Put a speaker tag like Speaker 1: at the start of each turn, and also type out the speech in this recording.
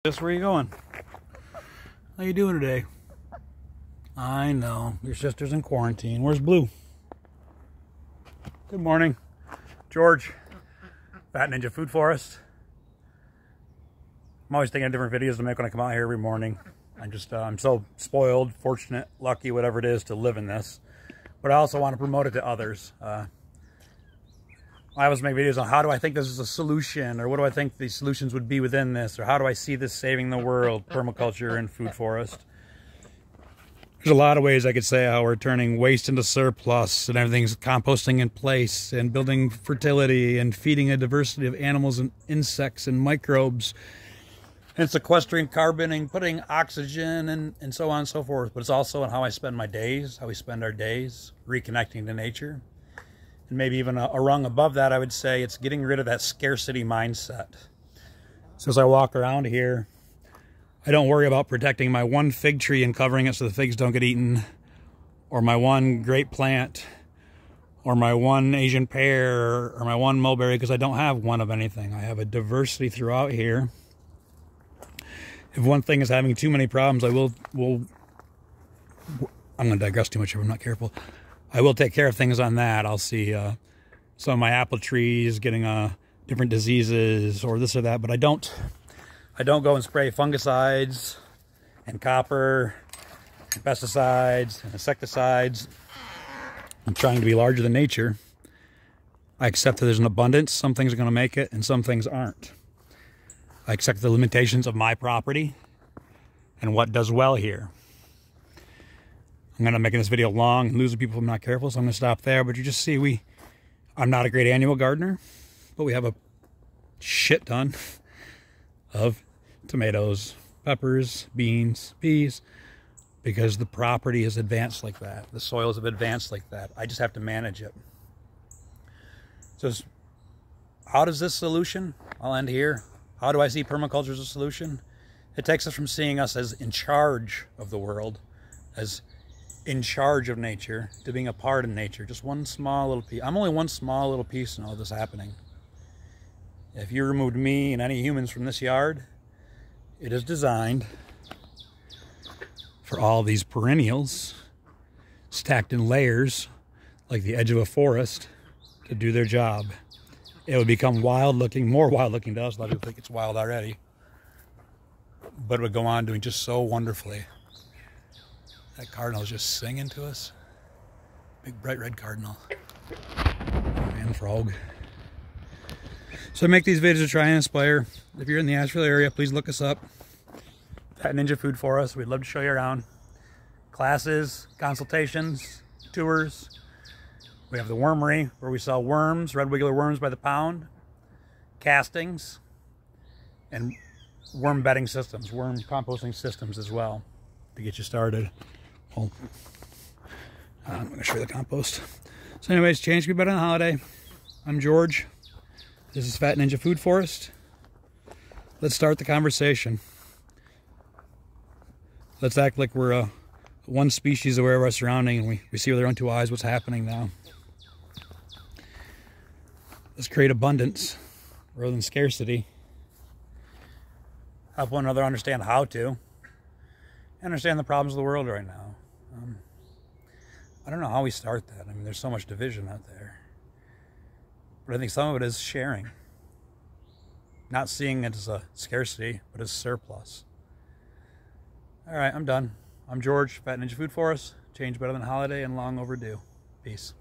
Speaker 1: Just where you going? How you doing today? I know, your sister's in quarantine. Where's Blue? Good morning. George, Fat Ninja Food Forest. I'm always thinking of different videos to make when I come out here every morning. I'm so spoiled, fortunate, lucky, whatever it is, to live in this. But I also want to promote it to others. I always make videos on how do I think this is a solution, or what do I think the solutions would be within this, or how do I see this saving the world, permaculture and food forest. There's a lot of ways I could say how we're turning waste into surplus, and everything's composting in place, and building fertility, and feeding a diversity of animals and insects and microbes, and sequestering carbon and putting oxygen and so on and so forth. But it's also on how I spend my days, how we spend our days, reconnecting to nature. And maybe even a rung above that, I would say it's getting rid of that scarcity mindset. So as I walk around here, I don't worry about protecting my one fig tree and covering it so the figs don't get eaten, or my one grape plant, or my one Asian pear, or my one mulberry, because I don't have one of anything. I have a diversity throughout here. If one thing is having too many problems, I'm going to digress too much if I'm not careful. I will take care of things on that. I'll see some of my apple trees getting different diseases or this or that, but I don't go and spray fungicides and copper and pesticides and insecticides. I'm trying to be larger than nature. I accept that there's an abundance. Some things are going to make it and some things aren't. I accept the limitations of my property and what does well here. I'm going to make this video long and lose the people if I'm not careful, so I'm going to stop there. But you just see, I'm not a great annual gardener, but we have a shit ton of tomatoes, peppers, beans, peas, because the property is advanced like that. The soils have advanced like that. I just have to manage it. So how does this solution, I'll end here, how do I see permaculture as a solution? It takes us from seeing us as in charge of the world, as in charge of nature, to being a part of nature. Just one small little piece. I'm only one small little piece in all this happening. If you removed me and any humans from this yard, it is designed for all these perennials stacked in layers like the edge of a forest to do their job. It would become wild looking, more wild looking to us. A lot of people think it's wild already, but it would go on doing just so wonderfully. That cardinal is just singing to us. Big bright red cardinal. And frog. So I make these videos to try and inspire. If you're in the Asheville area, please look us up. Fat Ninja Food Forest. We'd love to show you around. Classes, consultations, tours. We have the wormery where we sell worms, red wiggler worms by the pound, castings, and worm bedding systems, worm composting systems as well to get you started. Well, I'm going to show you the compost. So anyways, change could be better than holiday. I'm George. This is Fat Ninja Food Forest. Let's start the conversation. Let's act like we're one species aware of our surrounding, and we see with our own two eyes what's happening now. Let's create abundance rather than scarcity. Help one another understand how to. Understand the problems of the world right now. I don't know how we start that. I mean, there's so much division out there. But I think some of it is sharing. Not seeing it as a scarcity, but as surplus. All right, I'm done. I'm George, Fat Ninja Food Forest. Change better than holiday and long overdue. Peace.